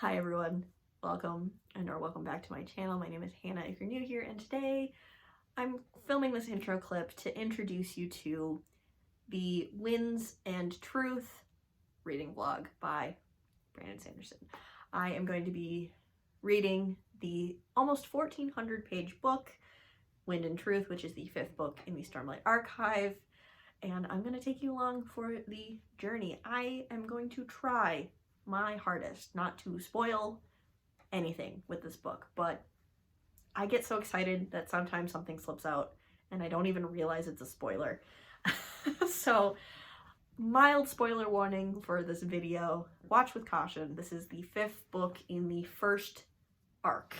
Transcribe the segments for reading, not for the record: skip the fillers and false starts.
Hi everyone, welcome or welcome back to my channel. My name is Hannah if you're new here, and today I'm filming this intro clip to introduce you to the Winds and Truth reading vlog by Brandon Sanderson. I am going to be reading the almost 1,400 page book, Wind and Truth, which is the 5th book in the Stormlight Archive, and I'm going to take you along for the journey. I am going to try my hardest not to spoil anything with this book, but I get so excited that sometimes something slips out and I don't even realize it's a spoiler. So, mild spoiler warning for this video. Watch with caution. This is the 5th book in the first arc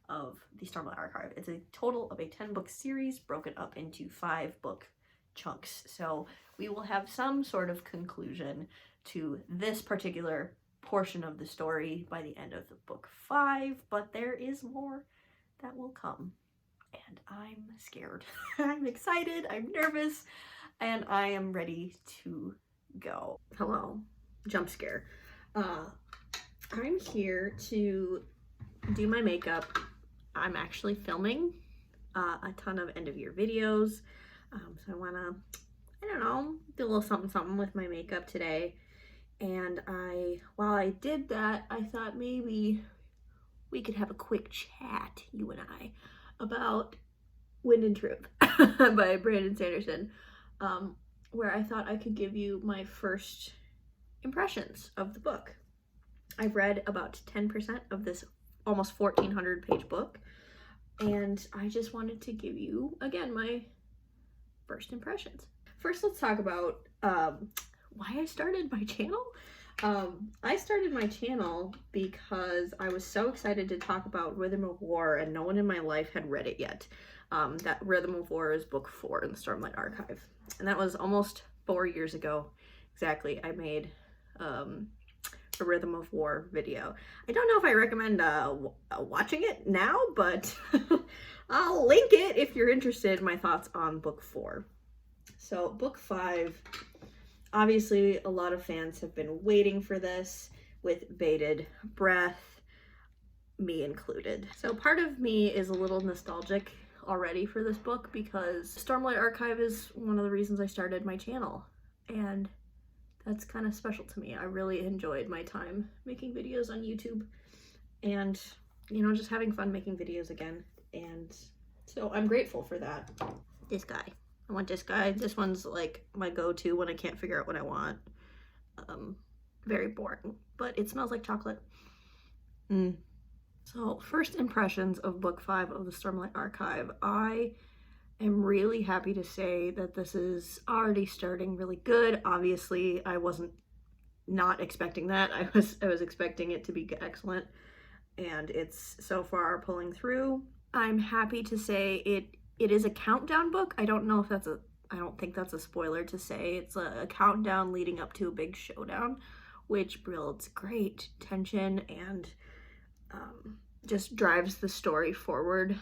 of the Stormlight Archive. It's a total of a 10-book series broken up into 5-book chunks. So we will have some sort of conclusion to this particular portion of the story by the end of the book 5, but there is more that will come, and I'm scared. I'm excited, I'm nervous, and I am ready to go. Hello, jump scare. I'm here to do my makeup. I'm actually filming a ton of end of year videos, so I wanna, I don't know, do a little something with my makeup today. And while I did that, I thought maybe we could have a quick chat, you and I, about Wind and Truth by Brandon Sanderson, where I thought I could give you my first impressions of the book. I've read about 10% of this almost 1,400 page book, and I just wanted to give you, again, my first impressions. First, let's talk about why I started my channel. I started my channel because I was so excited to talk about Rhythm of War, and no one in my life had read it yet. That Rhythm of War is book 4 in the Stormlight Archive, and that was almost 4 years ago exactly. I made a Rhythm of War video. I don't know if I recommend watching it now, but I'll link it if you're interested in my thoughts on book 4. So book 5, obviously a lot of fans have been waiting for this with bated breath, me included. So part of me is a little nostalgic already for this book because Stormlight Archive is one of the reasons I started my channel, and that's kind of special to me. I really enjoyed my time making videos on YouTube and, you know, just having fun making videos again, and so I'm grateful for that. This guy. I want this guy. This one's like my go-to when I can't figure out what I want. Very boring, but it smells like chocolate. So first impressions of book 5 of the Stormlight Archive. I am really happy to say that this is already starting really good. Obviously, I wasn't not expecting that. I was expecting it to be excellent, and it's so far pulling through. I'm happy to say it is a countdown book. I don't know if that's I don't think that's a spoiler to say. It's a countdown leading up to a big showdown, which builds great tension and just drives the story forward,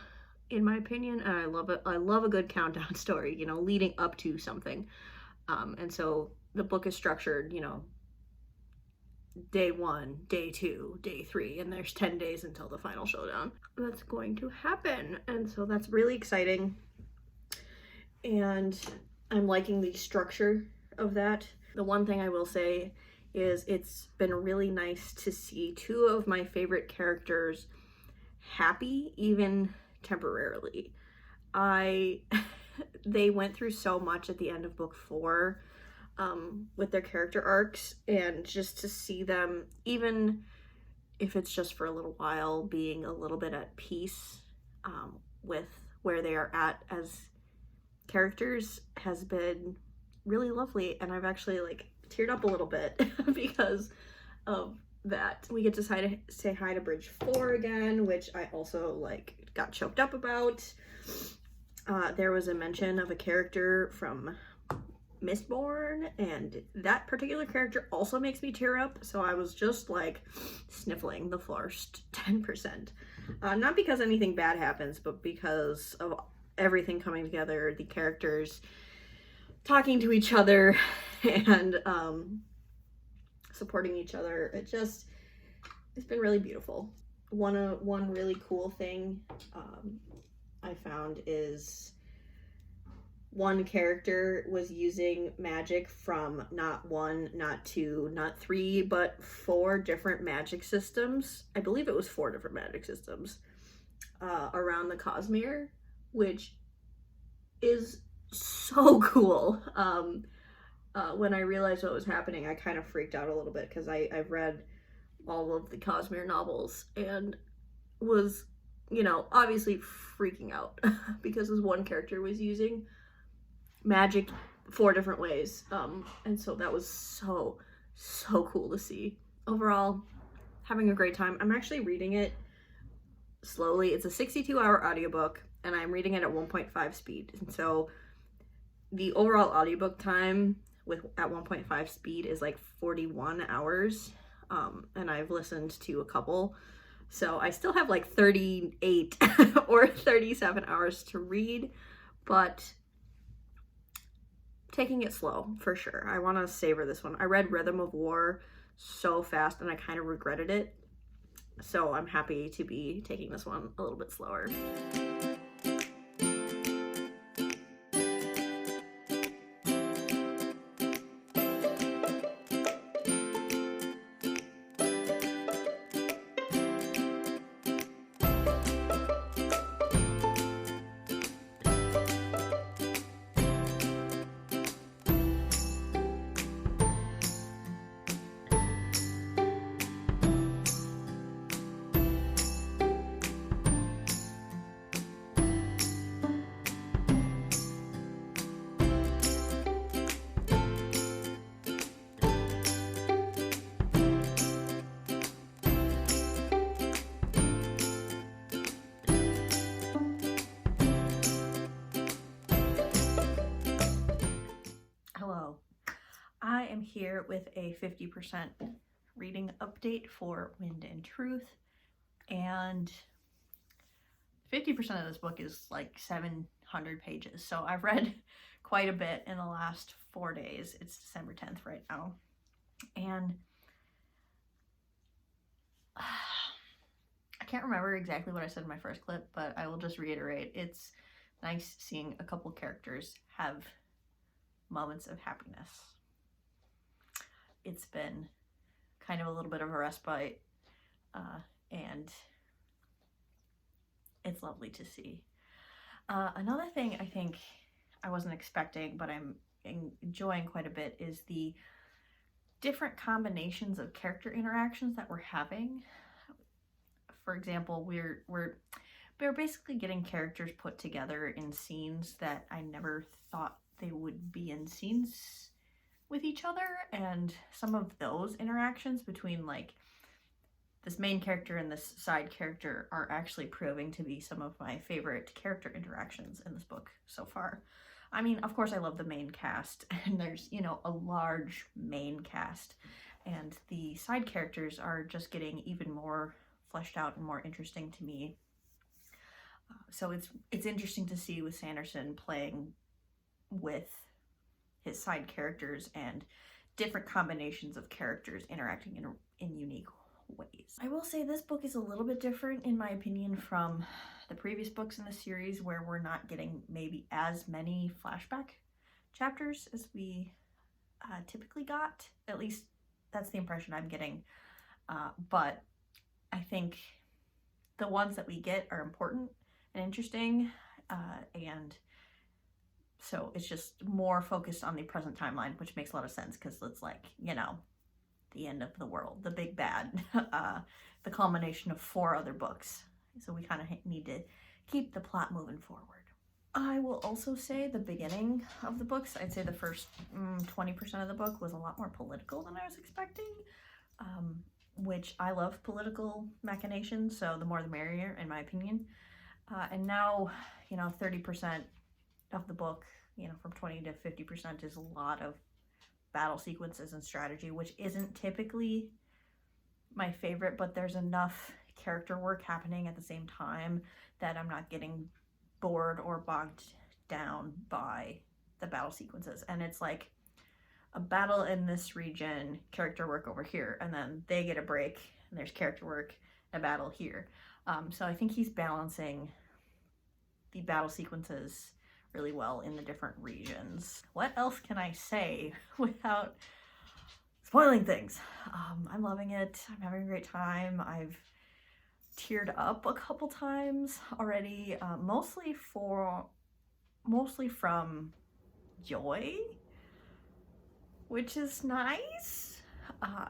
in my opinion. And I love it. I love a good countdown story, you know, leading up to something. And so the book is structured, you know, day 1, day 2, day 3, and there's 10 days until the final showdown. That's going to happen, and so that's really exciting, and I'm liking the structure of that. The one thing I will say is it's been really nice to see 2 of my favorite characters happy, even temporarily. They went through so much at the end of book 4 with their character arcs, and just to see them, even if it's just for a little while, being a little bit at peace with where they are at as characters has been really lovely, and I've actually like teared up a little bit because of that. We get to say hi to Bridge 4 again, which I also like got choked up about. There was a mention of a character from Mistborn, and that particular character also makes me tear up, so I was just like sniffling the first 10%. Not because anything bad happens, but because of everything coming together, the characters talking to each other and supporting each other. it's been really beautiful. One really cool thing I found is one character was using magic from not one, not two, not three, but 4 different magic systems. I believe it was 4 different magic systems around the Cosmere, which is so cool. When I realized what was happening, I kind of freaked out a little bit because I've read all of the Cosmere novels and was, obviously freaking out because this one character was using magic 4 different ways. And so that was so cool to see. Overall, having a great time. I'm actually reading it slowly. It's a 62-hour audiobook, and I'm reading it at 1.5 speed. And so the overall audiobook time at 1.5 speed is like 41 hours. And I've listened to a couple. So I still have like 38 or 37 hours to read, but taking it slow for sure. I want to savor this one. I read Rhythm of War so fast and I kind of regretted it. So I'm happy to be taking this one a little bit slower. Hello, I am here with a 50% reading update for Wind and Truth, and 50% of this book is like 700 pages, so I've read quite a bit in the last 4 days. It's December 10th right now, and I can't remember exactly what I said in my first clip, but I will just reiterate. It's nice seeing a couple characters have moments of happiness. It's been kind of a little bit of a respite, and it's lovely to see. Another thing I think I wasn't expecting, but I'm enjoying quite a bit, is the different combinations of character interactions that we're having. For example, we're basically getting characters put together in scenes that I never thought they would be in scenes with each other, and some of those interactions between like this main character and this side character are actually proving to be some of my favorite character interactions in this book so far. I mean, of course I love the main cast, and there's, a large main cast, and the side characters are just getting even more fleshed out and more interesting to me. So it's interesting to see with Sanderson playing with his side characters and different combinations of characters interacting in unique ways. I will say this book is a little bit different, in my opinion, from the previous books in the series, where we're not getting maybe as many flashback chapters as we typically got. At least that's the impression I'm getting. But I think the ones that we get are important and interesting, and so it's just more focused on the present timeline, which makes a lot of sense because it's like, the end of the world, the big bad, the culmination of 4 other books. So we kind of need to keep the plot moving forward. I will also say the beginning of the books, I'd say the first 20% of the book was a lot more political than I was expecting, which I love political machinations, so the more the merrier, in my opinion. And now, 30% of the book, from 20 to 50% is a lot of battle sequences and strategy, which isn't typically my favorite, but there's enough character work happening at the same time that I'm not getting bored or bogged down by the battle sequences. And it's like a battle in this region, character work over here, and then they get a break, and there's character work and battle here. So I think he's balancing the battle sequences really well in the different regions. What else can I say without spoiling things? I'm loving it. I'm having a great time. I've teared up a couple times already, mostly from joy, which is nice,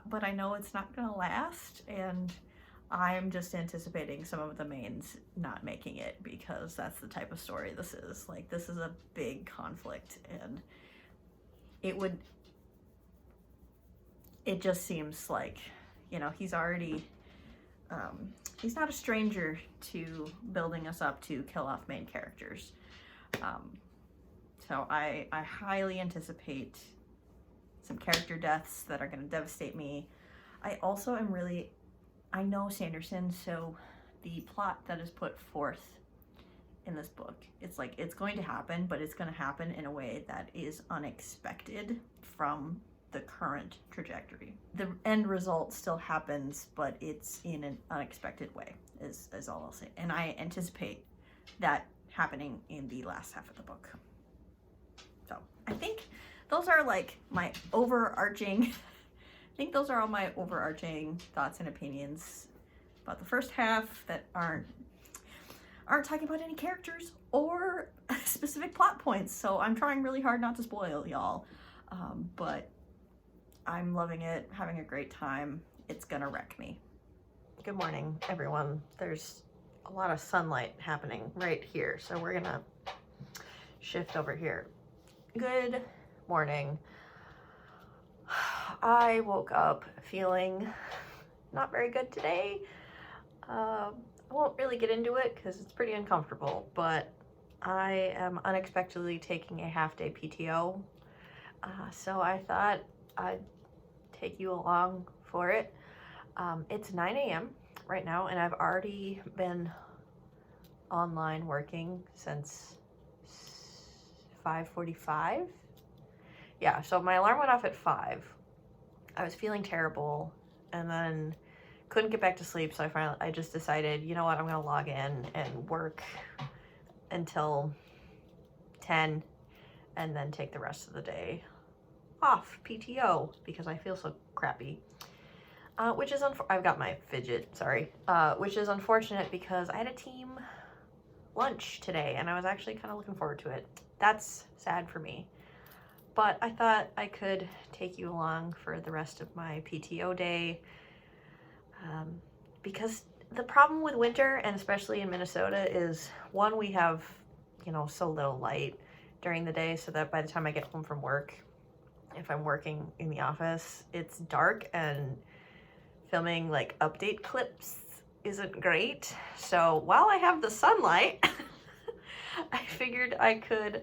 but I know it's not gonna last, and I'm just anticipating some of the mains not making it, because that's the type of story this is. Like, this is a big conflict, and it just seems like, you know, he's already, he's not a stranger to building us up to kill off main characters. So I highly anticipate some character deaths that are going to devastate me. I also am really, I know Sanderson, so the plot that is put forth in this book, it's like, it's going to happen, but it's going to happen in a way that is unexpected from the current trajectory. The end result still happens, but it's in an unexpected way, is all I'll say. And I anticipate that happening in the last half of the book. So I think those are like my overarching, I think those are all my overarching thoughts and opinions about the first half that aren't talking about any characters or specific plot points. So I'm trying really hard not to spoil y'all, but I'm loving it, having a great time. It's gonna wreck me. Good morning, everyone. There's a lot of sunlight happening right here, so we're gonna shift over here. Good morning. I woke up feeling not very good today. I won't really get into it because it's pretty uncomfortable, but I am unexpectedly taking a half-day PTO, so I thought I'd take you along for it. It's 9 a.m. right now, and I've already been online working since 5:45. Yeah, so my alarm went off at 5. I was feeling terrible, and then couldn't get back to sleep, so I just decided, you know what, I'm gonna log in and work until 10, and then take the rest of the day off PTO because I feel so crappy. Which is I've got my fidget, sorry. Which is unfortunate because I had a team lunch today and I was actually kind of looking forward to it. That's sad for me. But I thought I could take you along for the rest of my PTO day, because the problem with winter, and especially in Minnesota, is one, we have, you know, so little light during the day, so that by the time I get home from work, if I'm working in the office, it's dark, and filming like update clips isn't great. So while I have the sunlight, I figured I could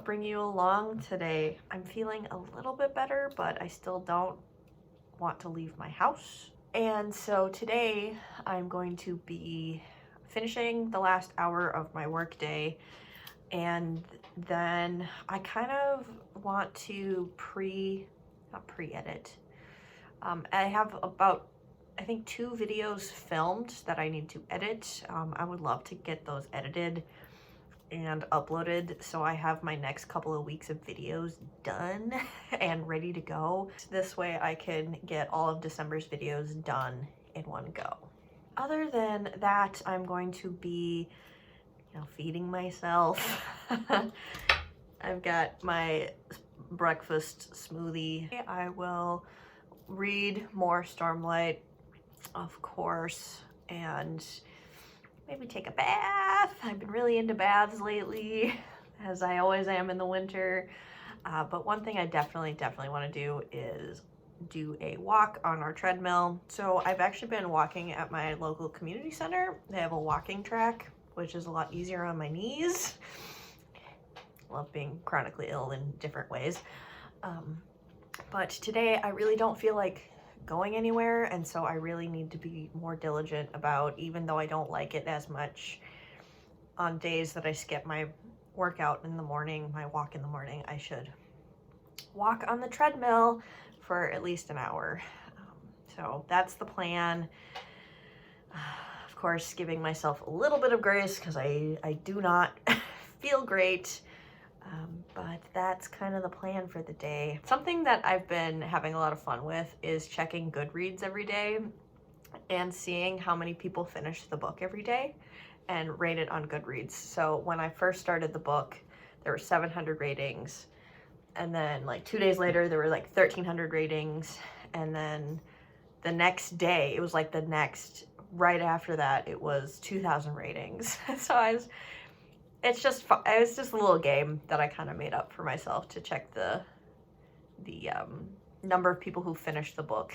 bring you along today. I'm feeling a little bit better, but I still don't want to leave my house. And so today I'm going to be finishing the last hour of my work day, and then I kind of want to not pre-edit. I have about, I think, 2 videos filmed that I need to edit. I would love to get those edited and uploaded, so I have my next couple of weeks of videos done and ready to go. This way I can get all of December's videos done in one go. Other than that, I'm going to be, you know, feeding myself. I've got my breakfast smoothie. I will read more Stormlight, of course, and maybe take a bath. I've been really into baths lately, as I always am in the winter. But one thing I definitely want to do is do a walk on our treadmill. So I've actually been walking at my local community center. They have a walking track, which is a lot easier on my knees. Love being chronically ill in different ways. But today I really don't feel like going anywhere, and so I really need to be more diligent about, even though I don't like it as much on days that I skip my workout in the morning, my walk in the morning, I should walk on the treadmill for at least an hour. So that's the plan. Of course, giving myself a little bit of grace because I do not feel great. But that's kind of the plan for the day. Something that I've been having a lot of fun with is checking Goodreads every day and seeing how many people finish the book every day and rate it on Goodreads. So when I first started the book, there were 700 ratings. And then like 2 days later, there were like 1,300 ratings. And then the next day, it was like the next, right after that, it was 2,000 ratings. So it's just a little game that I kind of made up for myself to check the number of people who finished the book,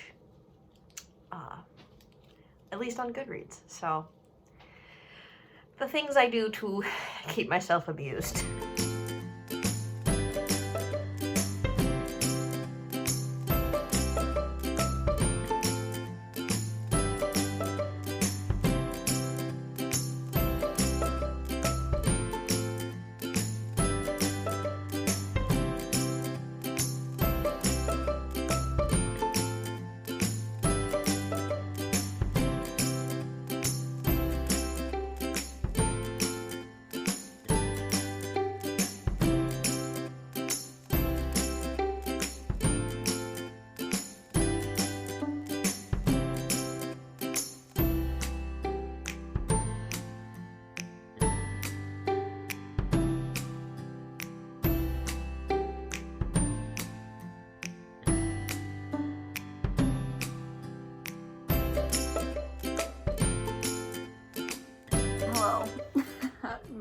at least on Goodreads. So the things I do to keep myself amused.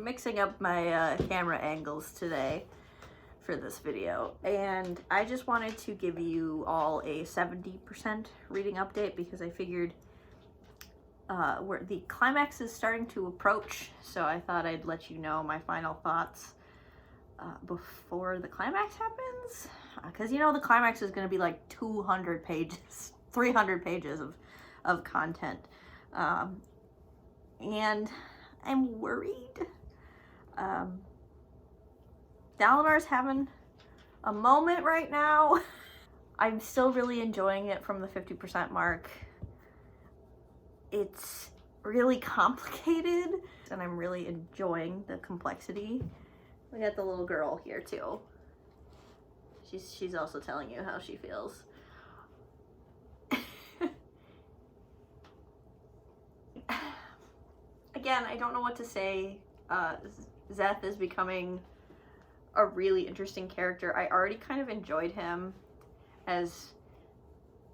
Mixing up my camera angles today for this video, and I just wanted to give you all a 70% reading update because I figured where the climax is starting to approach, so I thought I'd let you know my final thoughts before the climax happens, because you know the climax is going to be like 200 pages 300 pages of content, and I'm worried. Dalinar's having a moment right now. I'm still really enjoying it from the 50% mark. It's really complicated, and I'm really enjoying the complexity. We got the little girl here too. She's also telling you how she feels. Again, I don't know what to say. Szeth is becoming a really interesting character. I already kind of enjoyed him as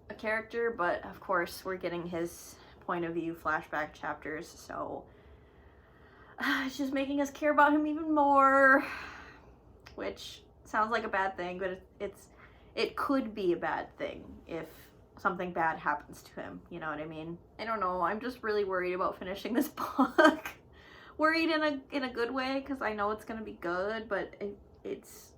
a character, but of course we're getting his point of view flashback chapters, so it's just making us care about him even more, which sounds like a bad thing, but it could be a bad thing if something bad happens to him, you know what I mean? I don't know, I'm just really worried about finishing this book. Worried in a good way, because I know it's going to be good, but it's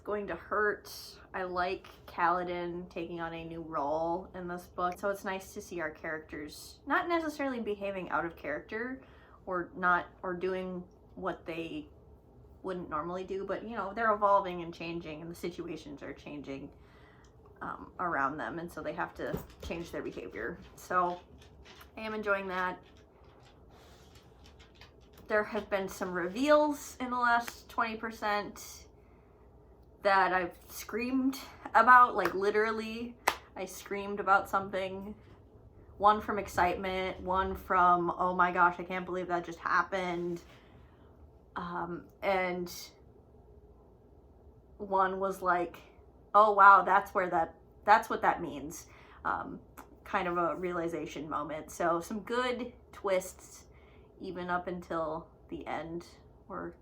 going to hurt. I like Kaladin taking on a new role in this book, so it's nice to see our characters not necessarily behaving out of character or doing what they wouldn't normally do, but you know, they're evolving and changing, and the situations are changing around them, and so they have to change their behavior. So I am enjoying that. There have been some reveals in the last 20% that I've screamed about, like literally I screamed about something. One from excitement, one from, oh my gosh, I can't believe that just happened. And one was like, oh wow, that's what that means. Kind of a realization moment. So some good twists even up until the end, or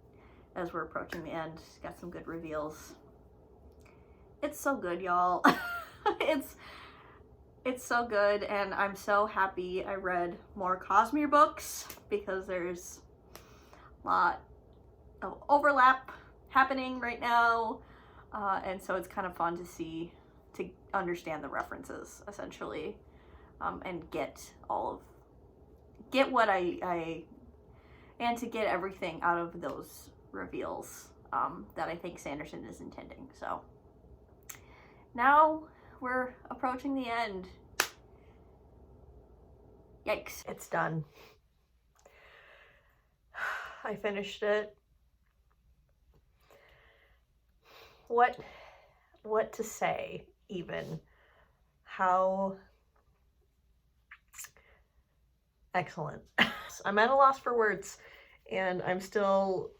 as we're approaching the end. Got some good reveals. It's so good, y'all. It's so good, and I'm so happy I read more Cosmere books because there's a lot of overlap happening right now, and so it's kind of fun to understand the references essentially, and get what I and to get everything out of those reveals that I think Sanderson is intending. So now we're approaching the end. Yikes. It's done. I finished it. What to say, even? How excellent. I'm at a loss for words, and I'm still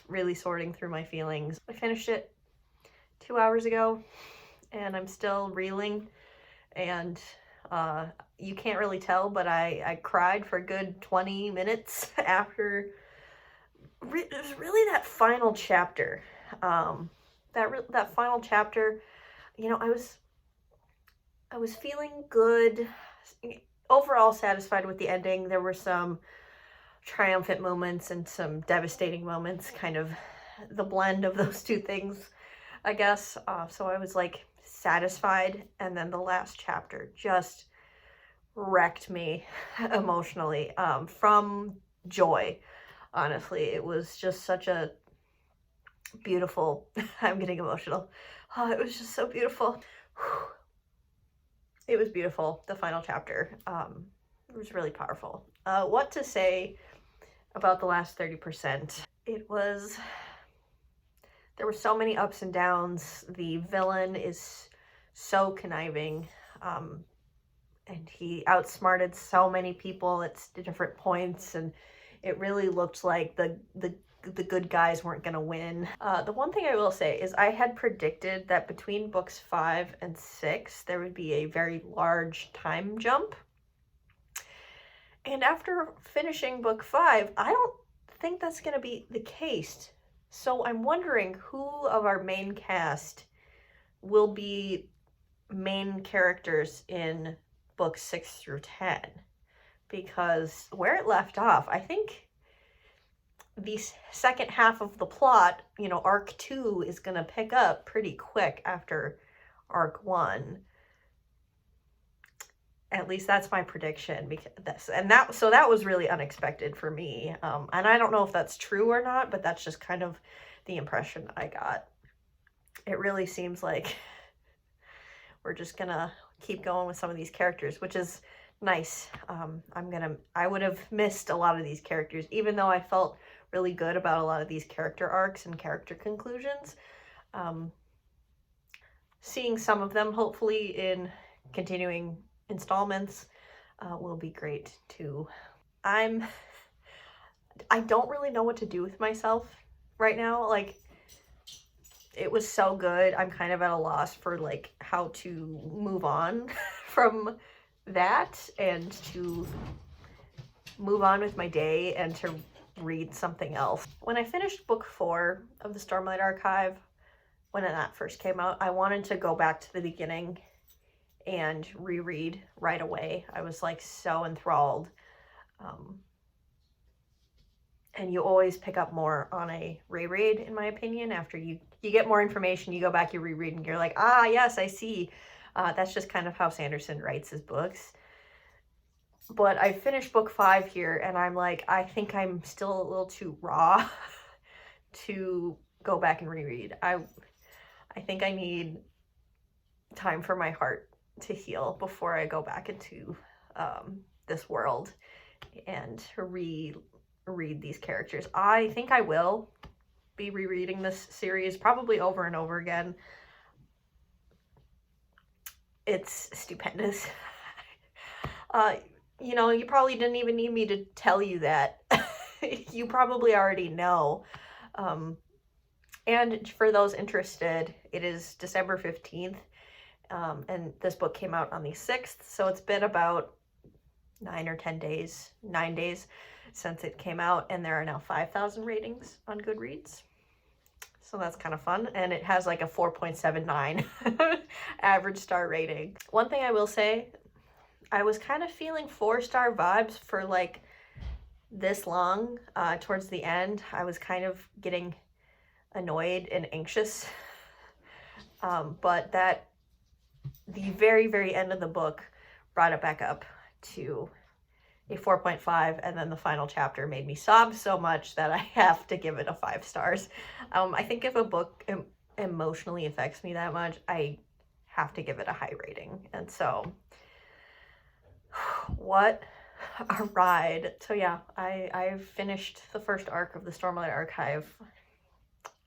really sorting through my feelings. I finished it 2 hours ago, and I'm still reeling, and you can't really tell, but I cried for a good 20 minutes after. It was really that final chapter. That final chapter, you know, I was feeling good, overall satisfied with the ending. There were some triumphant moments and some devastating moments, kind of the blend of those two things, I guess. So I was like satisfied, and then the last chapter just wrecked me emotionally, from joy. Honestly, it was just such a beautiful, I'm getting emotional. Oh, it was just so beautiful. It was beautiful, the final chapter. It was really powerful. What to say about the last 30%? There were so many ups and downs. The villain is so conniving, and he outsmarted so many people at different points, and it really looked like the good guys weren't going to win. The one thing I will say is I had predicted that between books 5 and 6, there would be a very large time jump. And after finishing book 5, I don't think that's going to be the case. So I'm wondering who of our main cast will be main characters in books 6 through 10. Because where it left off, I think the second half of the plot, you know, arc 2 is going to pick up pretty quick after arc 1. At least that's my prediction, because that was really unexpected for me. And I don't know if that's true or not, but that's just kind of the impression I got. It really seems like we're just gonna keep going with some of these characters, which is nice. I would have missed a lot of these characters, even though I felt really good about a lot of these character arcs and character conclusions. Seeing some of them, hopefully, in continuing installments will be great too. I don't really know what to do with myself right now. Like, it was so good. I'm kind of at a loss for like how to move on from that and to move on with my day and to read something else. When I finished book 4 of the Stormlight Archive, when that first came out, I wanted to go back to the beginning and reread right away. I was like so enthralled. And you always pick up more on a reread, in my opinion. After you get more information, you go back, you reread, and you're like, ah, yes, I see. That's just kind of how Sanderson writes his books. But I finished book 5 here, and I'm like, I think I'm still a little too raw to go back and reread. I think I need time for my heart to heal before I go back into this world and reread these characters. I think I will be rereading this series probably over and over again. It's stupendous. You know, you probably didn't even need me to tell you that. You probably already know. And for those interested, it is December 15th. And this book came out on the 6th. So it's been about 9 days since it came out. And there are now 5,000 ratings on Goodreads. So that's kind of fun. And it has like a 4.79 average star rating. One thing I will say, I was kind of feeling 4-star vibes for like this long. Towards the end, I was kind of getting annoyed and anxious. But the very, very end of the book brought it back up to a 4.5, and then the final chapter made me sob so much that I have to give it a 5 stars. I think if a book emotionally affects me that much, I have to give it a high rating. And so, what a ride. So yeah, I've finished the first arc of the Stormlight Archive.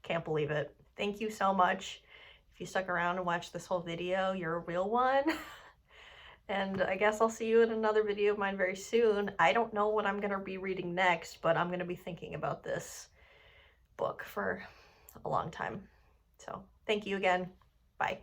Can't believe it. Thank you so much. If you stuck around and watched this whole video, you're a real one. And I guess I'll see you in another video of mine very soon. I don't know what I'm going to be reading next, but I'm going to be thinking about this book for a long time. So thank you again. Bye.